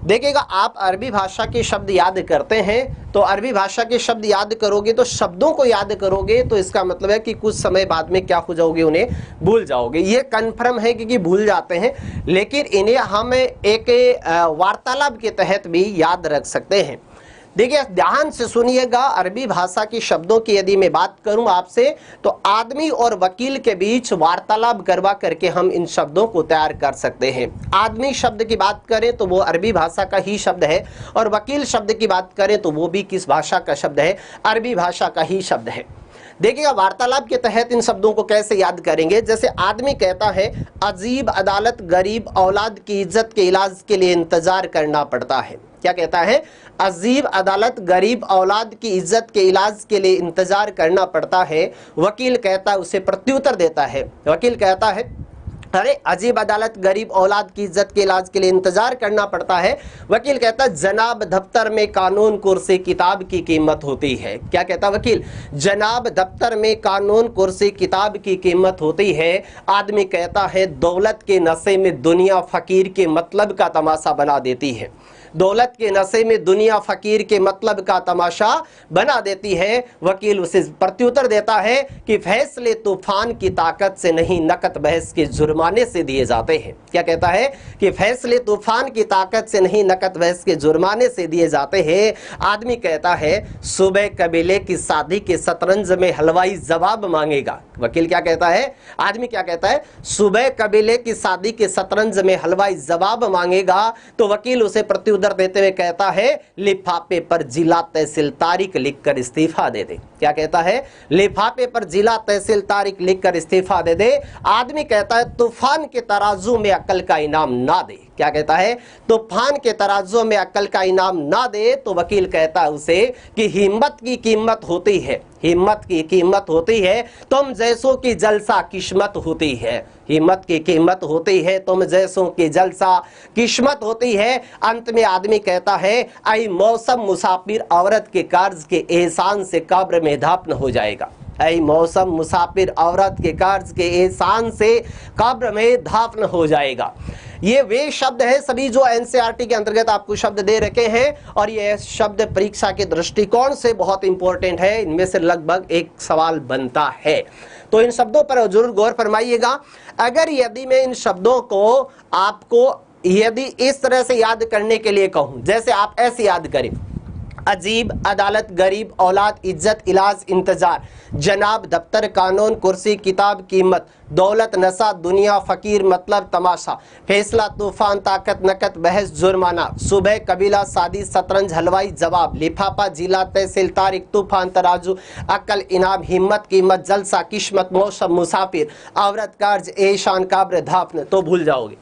देखिएगा, आप अरबी भाषा के शब्द याद करते हैं तो अरबी भाषा के शब्द याद करोगे तो शब्दों को याद करोगे तो इसका मतलब है कि कुछ समय बाद में क्या हो जाओगे, उन्हें भूल जाओगे। ये कन्फर्म है कि भूल जाते हैं, लेकिन इन्हें हम एक वार्तालाप के तहत भी याद रख सकते हैं। देखिए ध्यान से सुनिएगा, अरबी भाषा के शब्दों की यदि मैं बात करूं आपसे तो आदमी और वकील के बीच वार्तालाप करवा करके हम इन शब्दों को तैयार कर सकते हैं। आदमी शब्द की बात करें तो वो अरबी भाषा का ही शब्द है, और वकील शब्द की बात करें तो वो भी किस भाषा का शब्द है, अरबी भाषा का ही शब्द है। देखिएगा वार्तालाप के तहत इन शब्दों को कैसे याद करेंगे। जैसे आदमी कहता है, अजीब अदालत गरीब औलाद की इज्जत के इलाज के लिए इंतजार करना पड़ता है। क्या कहता है? अजीब अदालत गरीब औलाद की इज्जत के इलाज के लिए इंतजार करना पड़ता है। वकील कहता है, उसे प्रत्युत्तर देता है, वकील कहता है, अरे अजीब अदालत गरीब औलाद की इज्जत के इलाज के लिए इंतजार करना पड़ता है। वकील कहता है, जनाब दफ्तर में कानून कुर्सी किताब की कीमत होती है। क्या कहता वकील? जनाब दफ्तर में कानून कुर्सी किताब की कीमत होती है। आदमी कहता है, दौलत के नशे में दुनिया फकीर के मतलब का तमाशा बना देती है। दौलत के नशे में दुनिया फकीर के मतलब का तमाशा बना देती है। वकील उसे प्रत्युत्तर देता है कि फैसले तूफान की ताकत से नहीं, नकद बहस के जुर्माने से दिए जाते हैं। क्या कहता है? कि फैसले तूफान की ताकत से नहीं, नकद बहस के जुर्माने से दिए जाते हैं। आदमी कहता है, सुबह कबीले की शादी के शतरंज में हलवाई जवाब मांगेगा। वकील क्या कहता है? आदमी क्या कहता है? सुबह कबीले की शादी के शतरंज में हलवाई जवाब मांगेगा। तो वकील उसे प्रत्युत्तर देते हुए कहता है, लिफाफे पर जिला तहसील तारीख लिखकर इस्तीफा दे दे। क्या कहता है? लिफाफे पर जिला तहसील तारीख लिखकर इस्तीफा दे दे। आदमी कहता है, तूफान के तराजू में अक्ल का इनाम ना दे। क्या कहता है? तूफान के तराजू में अक्ल का इनाम ना दे। तो वकील कहता है उसे कि हिम्मत की कीमत होती है, हिम्मत की कीमत होती है, तुम जैसों की जलसा किस्मत होती है। हिम्मत की कीमत होती है, तुम जैसों की जलसा किस्मत होती है। अंत में आदमी कहता है, आई मौसम मुसाफिर औरत के कर्ज के एहसान से कब्र में दफन हो जाएगा। ऐ मौसम मुसाफिर औरत के कर्ज के एहसान से कब्र में दफन हो जाएगा। ये वे शब्द है सभी जो एनसीईआरटी के अंतर्गत आपको शब्द दे रखे हैं, और ये शब्द परीक्षा के दृष्टिकोण से बहुत इंपॉर्टेंट है। इनमें से लगभग एक सवाल बनता है, तो इन शब्दों पर जरूर गौर फरमाइएगा। अगर यदि मैं इन शब्दों को आपको यदि इस तरह से याद करने के लिए कहूं, जैसे आप ऐसे याद करें, अजीब अदालत गरीब औलाद इज्जत इलाज इंतजार, जनाब दफ्तर कानून कुर्सी किताब कीमत, दौलत नशा दुनिया फकीर मतलब तमाशा, फैसला तूफान ताकत नकद बहस जुर्माना, सुबह कबीला शादी शतरंज हलवाई जवाब, लिफाफा जिला तहसील तारीख तूफान तराजू अकल इनाम हिम्मत कीमत जलसा किस्मत मौसम मुसाफिर औरत कर्ज एशान काब्र धाफन, तो भूल जाओगे।